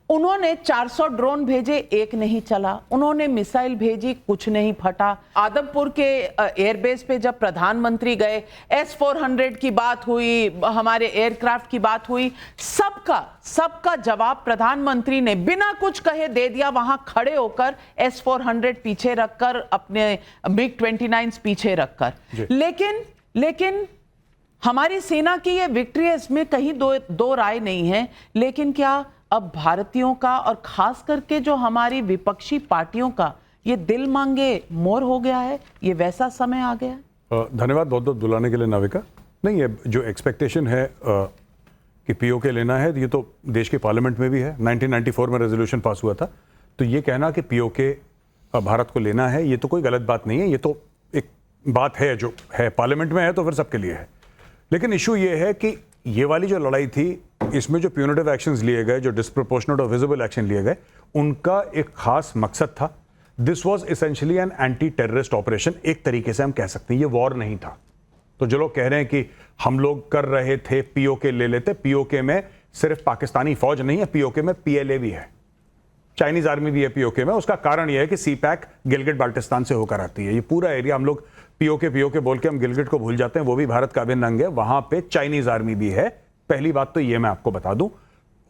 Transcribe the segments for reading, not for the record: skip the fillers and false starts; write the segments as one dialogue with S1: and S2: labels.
S1: उन्होंने 400 ड्रोन भेजे, एक नहीं चला। उन्होंने मिसाइल भेजी, कुछ नहीं फटा। आदमपुर के एयरबेस पे जब प्रधानमंत्री गए, S-400 की बात हुई, हमारे एयरक्राफ्ट की बात हुई, सबका जवाब प्रधानमंत्री ने बिना कुछ कहे दे दिया, वहां खड़े होकर S-400 पीछे रखकर, अपने MiG-29 पीछे रखकर। लेकिन हमारी सेना की ये विक्ट्री है, इसमें कहीं दो राय नहीं है। लेकिन क्या अब भारतीयों का और खास करके जो हमारी विपक्षी पार्टियों का ये दिल मांगे मोर हो गया है? ये वैसा समय आ गया है?
S2: धन्यवाद बहुत बहुत बुलाने के लिए नाविका। नहीं, ये जो एक्सपेक्टेशन है कि पीओके लेना है, ये तो देश के पार्लियामेंट में भी है। 1994 में रेजोल्यूशन पास हुआ था। तो ये कहना कि पीओके भारत को लेना है, ये तो कोई गलत बात नहीं है। ये तो एक बात है जो है, पार्लियामेंट में है तो फिर सबके लिए है। लेकिन इशू ये है कि ये वाली जो लड़ाई थी, इसमें जो प्यूनिटिव एक्शंस लिए गए, जो डिस्प्रोपोर्शनेट और विजिबल एक्शन लिए गए, उनका एक खास मकसद था। This was essentially an anti terrorist operation, एक तरीके से हम कह सकते हैं। ये वॉर नहीं था। तो जो लोग कह रहे हैं कि हम लोग कर रहे थे, पीओके ले लेते, पीओके में सिर्फ पाकिस्तानी फौज नहीं है, पीओके में पीएलए भी है, चाइनीज आर्मी भी है पीओके में। उसका कारण यह है कि सीपैक गिलगिट बाल्टिस्तान से होकर आती है। ये पूरा एरिया, हम लोग पीओके बोल के हम गिलगिट को भूल जाते हैं, वो भी भारत का अभिन्न अंग है। वहां पे चाइनीज आर्मी भी है। पहली बात तो ये मैं आपको बता दूं,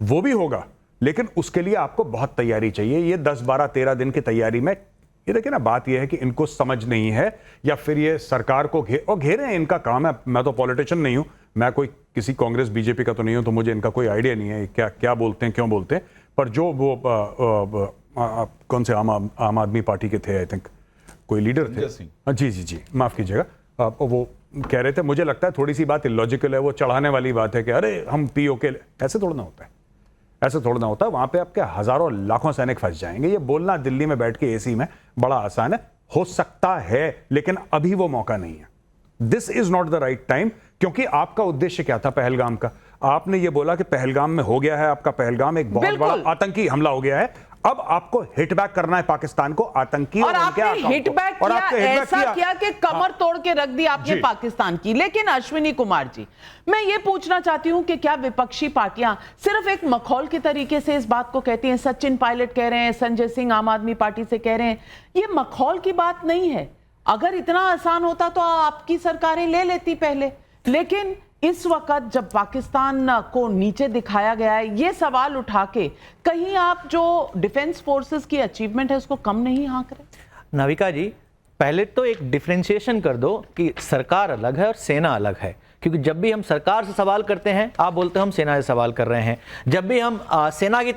S2: वो भी होगा, लेकिन उसके लिए आपको बहुत तैयारी चाहिए। ये 10, 12, 13 दिन की तैयारी में, ये देखिए ना, बात यह है कि इनको समझ नहीं है, या फिर ये सरकार को घेरे हैं, इनका काम है। मैं तो पॉलिटिशियन नहीं हूं, मैं कोई किसी कांग्रेस बीजेपी का तो नहीं हूं, तो मुझे इनका कोई आइडिया नहीं है क्या बोलते हैं, क्यों बोलते हैं। पर जो वो कौन से आम आदमी पार्टी के थे, आई थिंक कोई लीडर थे, जी माफ कीजिएगा, वो कह रहे थे, मुझे लगता है थोड़ी सी बात इलॉजिकल है, वो चढ़ाने वाली बात है कि अरे हम पीओके, ऐसे थोड़ा ना होता है, ऐसे थोड़ा ना होता है। वहां पे आपके हजारों लाखों सैनिक फंस जाएंगे। ये बोलना दिल्ली में बैठ के एसी में बड़ा आसान है, हो सकता है, लेकिन अभी वो मौका नहीं है। This is not the right time, क्योंकि आपका उद्देश्य क्या था पहलगाम का? आपने ये बोला कि पहलगाम में हो गया है आपका, पहलगाम एक बहुत बड़ा आतंकी हमला हो गया है। अब आपको हिट बैक करना है पाकिस्तान को, आतंकी
S1: और आपने हिट बैक किया, ऐसा किया कि कमर तोड़ के रख दी आपने पाकिस्तान की। लेकिन अश्विनी कुमार जी, मैं ये पूछना चाहती हूं कि क्या विपक्षी पार्टियां सिर्फ एक मखौल के तरीके से इस बात को कहती हैं? सचिन पायलट कह रहे हैं, संजय सिंह आम आदमी पार्टी से कह रहे हैं, ये मखौल की बात नहीं है। अगर इतना आसान होता तो आपकी सरकारें ले लेती पहले। लेकिन इस वक्त जब पाकिस्तान को नीचे दिखाया गया है, ये सवाल उठा के कहीं आप जो डिफेंस फोर्सेस की अचीवमेंट है उसको कम नहीं हाँक रहे?
S3: नाविका जी, पहले तो एक डिफरेंशिएशन कर दो कि सरकार अलग है और सेना अलग है। क्योंकि जब भी हम सरकार से सवाल करते हैं, आप बोलते हैं हम सेना से सवाल कर रहे हैं। जब भी हम सेना की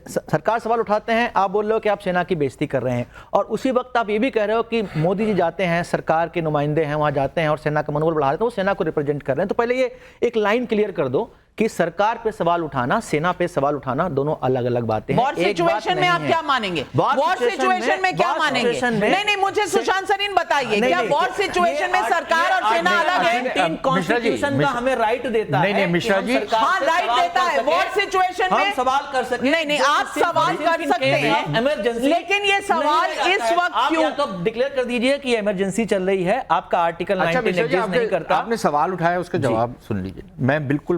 S3: सरकार सवाल उठाते हैं, आप बोल रहे हो कि आप सेना की बेइज्जती कर रहे हैं। और उसी वक्त आप ये भी कह रहे हो कि मोदी जी जाते हैं, सरकार के नुमाइंदे हैं, वहां जाते हैं और सेना का मनोबल बढ़ा देते हैं, वो सेना को रिप्रेजेंट कर रहे हैं। तो पहले ये एक लाइन क्लियर कर दो कि सरकार पे सवाल उठाना, सेना पे सवाल उठाना, दोनों अलग अलग बातें हैं।
S1: वॉर सिचुएशन में आप क्या मानेंगे? वॉर सिचुएशन में क्या मानेंगे? नहीं, मुझे सुशांत सरीन बताइए, क्या वॉर सिचुएशन में सरकार और सेना अलग है?
S3: कॉन्स्टिट्यूशन का हमें राइट देता है।
S2: नहीं मिश्रा जी,
S1: हाँ राइट देता है। वॉर सिचुएशन में
S3: हम सवाल कर सकते हैं।
S1: नहीं, आप सवाल कर सकते हैं,
S3: इमरजेंसी,
S1: लेकिन ये सवाल इस वक्त क्यों?
S3: तो डिक्लेयर कर दीजिए कि इमरजेंसी चल रही है, आपका आर्टिकल 19 एग्जिस्ट नहीं करता।
S4: आपने सवाल उठाया, उसका जवाब सुन लीजिए। मैं बिल्कुल,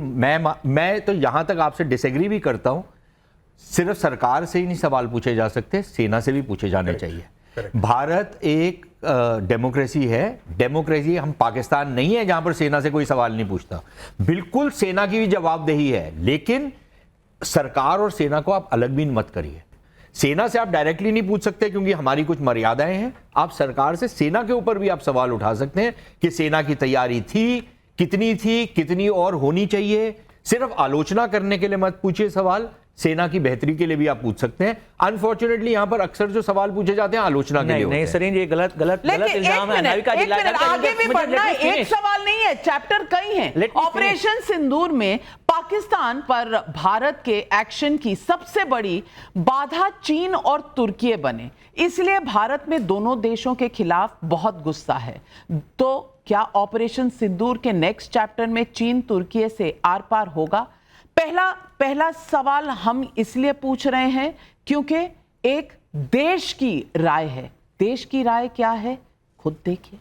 S4: मैं तो यहां तक आपसे डिसएग्री भी करता हूं। सिर्फ सरकार से ही नहीं सवाल पूछे जा सकते, सेना से भी पूछे जाने चाहिए। भारत एक डेमोक्रेसी है। डेमोक्रेसी हम पाकिस्तान नहीं है जहां पर सेना से कोई सवाल नहीं पूछता। बिल्कुल सेना की भी जवाबदेही है, लेकिन सरकार और सेना को आप अलग भी मत करिए। सेना से आप डायरेक्टली नहीं पूछ सकते क्योंकि हमारी कुछ मर्यादाएं हैं। आप सरकार से, सेना के ऊपर भी आप सवाल उठा सकते हैं कि सेना की तैयारी थी, कितनी और होनी चाहिए। सिर्फ आलोचना करने के लिए मत पूछिए सवाल, सेना की बेहतरी के लिए भी आप पूछ सकते हैं। अनफॉर्चुनेटली यहां पर अक्सर जो सवाल पूछे जाते हैं आलोचना के लिए होते हैं।
S3: नहीं सरीन, ये गलत इल्जाम है।
S1: आगे भी बढ़ना, एक सवाल नहीं है, चैप्टर कई हैं। ऑपरेशन सिंदूर में पाकिस्तान पर भारत के एक्शन की सबसे बड़ी बाधा चीन और तुर्की बने, इसलिए भारत में दोनों देशों के खिलाफ बहुत गुस्सा है। तो क्या ऑपरेशन सिंदूर के नेक्स्ट चैप्टर में चीन तुर्की से आर पार होगा? पहला सवाल हम इसलिए पूछ रहे हैं क्योंकि एक देश की राय है। देश की राय क्या है, खुद देखिए।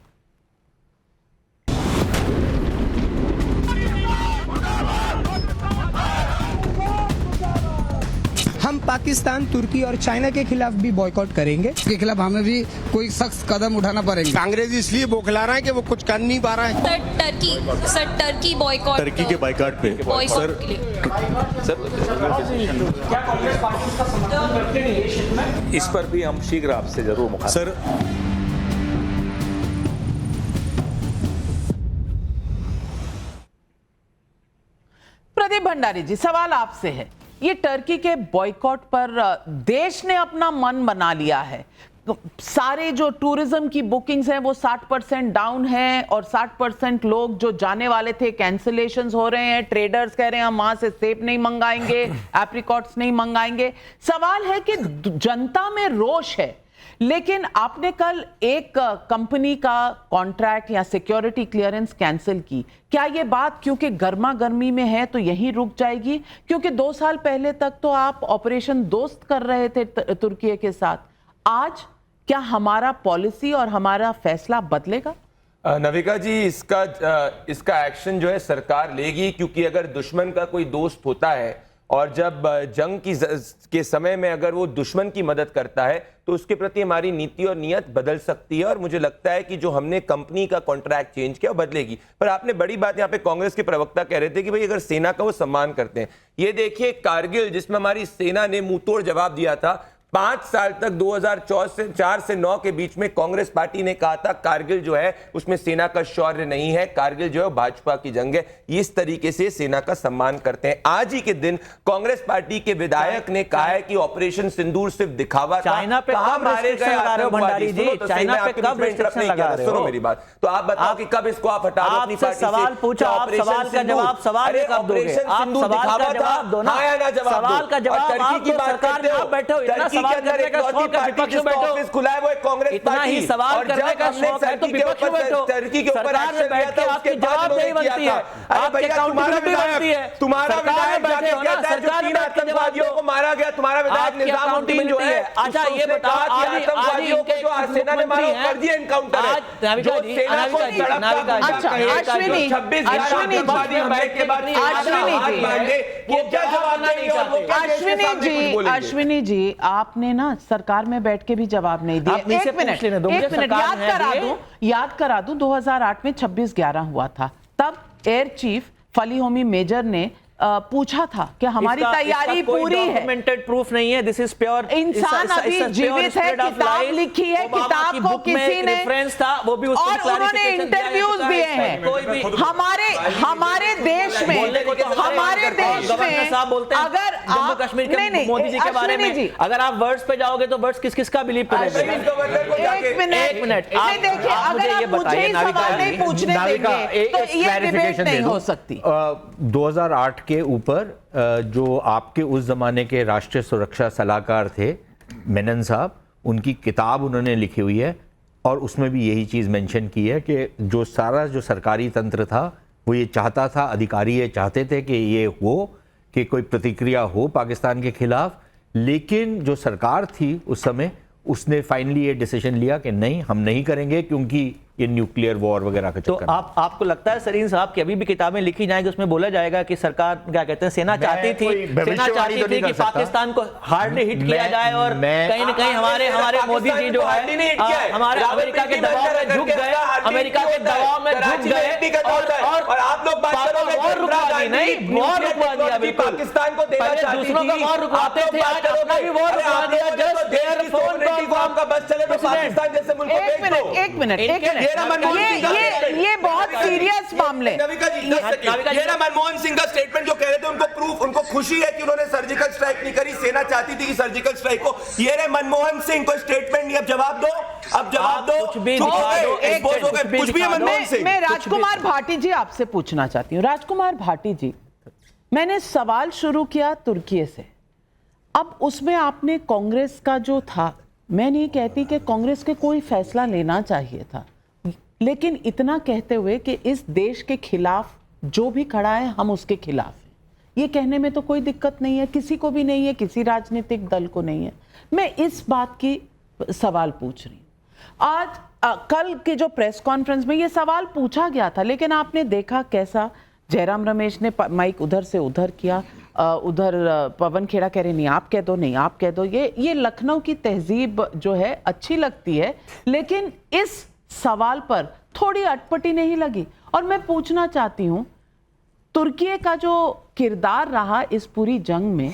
S5: हम पाकिस्तान, तुर्की और चाइना के खिलाफ भी बॉयकॉट करेंगे।
S6: इसके खिलाफ हमें भी कोई सख्त कदम उठाना पड़ेगा।
S7: कांग्रेस इसलिए बौखला रहा है कि वो कुछ कर नहीं पा रहा है।
S8: टर्की बॉयकॉट,
S9: टर्की के बाइकाट पे
S8: बॉयकॉट के लिए।
S9: इस पर भी हम शीघ्र आपसे जरूर मुखातिब। सर,
S1: प्रदीप भंडारी जी, सवाल आपसे है, ये टर्की के बॉयकॉट पर देश ने अपना मन बना लिया है। सारे जो टूरिज्म की बुकिंग्स हैं वो 60% डाउन है और 60% लोग जो जाने वाले थे कैंसिलेशंस हो रहे हैं। ट्रेडर्स कह रहे हैं हम वहां से सेब नहीं मंगाएंगे, एप्रिकॉट्स नहीं मंगाएंगे। सवाल है कि जनता में रोष है, लेकिन आपने कल एक कंपनी का कॉन्ट्रैक्ट या सिक्योरिटी क्लियरेंस कैंसिल की। क्या ये बात क्योंकि गर्मा गर्मी में है तो यहीं रुक जाएगी? क्योंकि 2 साल पहले तक तो आप ऑपरेशन दोस्त कर रहे थे तुर्की के साथ। आज क्या हमारा पॉलिसी और हमारा फैसला बदलेगा?
S10: नविका जी, इसका एक्शन जो है सरकार लेगी, क्योंकि अगर दुश्मन का कोई दोस्त होता है और जब जंग के समय में अगर वो दुश्मन की मदद करता है तो उसके प्रति हमारी नीति और नियत बदल सकती है। और मुझे लगता है कि जो हमने कंपनी का कॉन्ट्रैक्ट चेंज किया वो बदलेगी। पर आपने बड़ी बात, यहाँ पे कांग्रेस के प्रवक्ता कह रहे थे कि भाई अगर सेना का वो सम्मान करते हैं, ये देखिए कारगिल जिसमें हमारी सेना ने मुंहतोड़ जवाब दिया था। 5 साल तक 2004 से 9 के बीच में कांग्रेस पार्टी ने कहा था कारगिल जो है उसमें सेना का शौर्य नहीं है, कारगिल जो है भाजपा की जंग है। इस तरीके से सेना का सम्मान करते हैं। आज ही के दिन कांग्रेस पार्टी के विधायक ने कहा है कि ऑपरेशन सिंदूर सिर्फ दिखावा था।
S3: चाइना पे कब रिस्ट्रिक्शन लगा रहे हो भंडारी जी? चाइना पे कब रिस्ट्रिक्शन लगा रहे हो?
S10: सुनो मेरी बात, तो आप बताओ कि कब इसको आप हटा दो अपनी पार्टी से।
S3: सवाल पूछा, आप सवाल का जवाब सवाल कब दोगे? आप सवाल का जवाब दो ना, सवाल का जवाब आप दो। सरकार में आप बैठे हो, इतना सवाल करने का शौक है विपक्ष में बैठो।
S10: ऑफिस खुला है वो एक कांग्रेस
S3: इतना ही सवाल करने का शौक है तो विपक्ष में बैठो।
S10: टर्की के ऊपर
S3: सरकार में बैठ के आपकी जवाबदेही बनती है, आपकी अकाउंटेबिलिटी बनती है।
S10: तुम्हारा
S3: सरकार में बैठे हो ना, सरकार में बैठ के
S10: आतंकवादियों को मारा गया, तुम्हारा विधायक निजामुद्दीन जो है।
S3: अच्छा ये बताओ, आज
S10: आतंकवादियों को जो सेना ने मारा कर दिया एनकाउंटर है।
S3: नाविका जी,
S1: अच्छा अश्विनी जी, आपने ना सरकार में बैठ के भी जवाब नहीं दिया। एक मिनट याद करा दूं 2008 में 26/11 हुआ था। तब एयर चीफ फली होमी मेजर ने पूछा था कि हमारी तैयारी पूरी है।
S3: डॉक्यूमेंटेड प्रूफ नहीं है, दिस इज प्योर।
S1: इंसान अभी जीवित है, किताब लिखी है, किताब को किसी ने
S3: रेफरेंस था, वो भी
S1: और उन्होंने इंटरव्यूज दिए हैं। हमारे देश में अगर
S3: जम्मू कश्मीर के मोदी जी के बारे में अगर आप वर्ड्स पे जाओगे तो वर्ड्स किसका बिलीव करेंगे?
S1: एक मिनट देखिए, अगर आप मुझे ही सवाल नहीं पूछने देंगे तो ये डिबेट नहीं हो सकती।
S4: 2008 के ऊपर जो आपके उस जमाने के राष्ट्रीय सुरक्षा सलाहकार थे मेनन साहब, उनकी किताब उन्होंने लिखी हुई है और उसमें भी यही चीज मेंशन की है कि जो सरकारी तंत्र था वो ये चाहता था, अधिकारी ये चाहते थे कि ये हो कि कोई प्रतिक्रिया हो पाकिस्तान के खिलाफ, लेकिन जो सरकार थी उस समय उसने फाइनली ये डिसीजन लिया कि नहीं, हम नहीं करेंगे क्योंकि ये न्यूक्लियर वॉर वगैरह का चक्कर।
S3: तो आपको लगता है सरीन साहब की अभी भी किताबें लिखी जाएंगी उसमें बोला जाएगा कि सरकार क्या कहते हैं, सेना चाहती थी कि पाकिस्तान को हार्ड हिट किया जाए और कहीं न कहीं हमारे मोदी जी जो है हमारे अमेरिका के दबाव में झुक गए, अमेरिका के दबाव में झुक गए और आप लोग वॉर रुकवा दी। नहीं, वॉर रुकवा दिया बिल्कुल।
S10: पाकिस्तान को
S3: पहले दूसरों का वॉर रुकवाते थे, आज अपना भी वॉर रुकवा दिया। जस्ट देयर फोन कॉल का बस चले तो पाकिस्तान जैसे मुल्क को भेज दो।
S1: एक मिनट ये बहुत सीरियस मामले।
S10: ये ना मनमोहन सिंह का स्टेटमेंट जो कह रहे थे उनको प्रूफ, उनको खुशी है कि उन्होंने सर्जिकल स्ट्राइक नहीं करी, सेना चाहती थी कि सर्जिकल स्ट्राइक को। ये रे मनमोहन सिंह को स्टेटमेंट नहीं, अब जवाब दो, अब जवाब दो। कुछ भी मनमोहन सिंह।
S1: मैं राजकुमार भाटी जी आपसे पूछना चाहती हूँ। राजकुमार भाटी जी, मैंने सवाल शुरू किया तुर्की से, अब उसमें आपने कांग्रेस का जो था, मैं नहीं कहती कि कांग्रेस के कोई फैसला लेना चाहिए था, लेकिन इतना कहते हुए कि इस देश के खिलाफ जो भी खड़ा है हम उसके खिलाफ हैं, ये कहने में तो कोई दिक्कत नहीं है, किसी को भी नहीं है, किसी राजनीतिक दल को नहीं है। मैं इस बात की सवाल पूछ रही हूँ। आज कल के जो प्रेस कॉन्फ्रेंस में ये सवाल पूछा गया था, लेकिन आपने देखा कैसा जयराम रमेश ने माइक उधर से उधर किया, उधर पवन खेड़ा कह रहे नहीं आप कह दो, नहीं आप कह दो। ये लखनऊ की तहजीब जो है अच्छी लगती है, लेकिन इस सवाल पर थोड़ी अटपटी नहीं लगी। और मैं पूछना चाहती हूं, तुर्की का जो किरदार रहा इस पूरी जंग में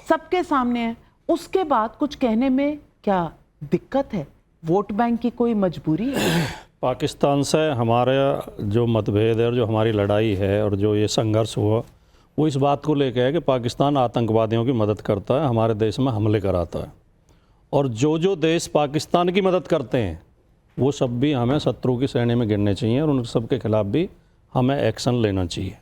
S1: सबके सामने है, उसके बाद कुछ कहने में क्या दिक्कत है? वोट बैंक की कोई मजबूरी है?
S11: पाकिस्तान से हमारा जो मतभेद है और जो हमारी लड़ाई है और जो ये संघर्ष हुआ, वो इस बात को लेकर है कि पाकिस्तान आतंकवादियों की मदद करता है, हमारे देश में हमले कराता है। और जो देश पाकिस्तान की मदद करते हैं वो सब भी हमें शत्रु की श्रेणी में गिनने चाहिए और उन सब के खिलाफ भी हमें एक्शन लेना चाहिए।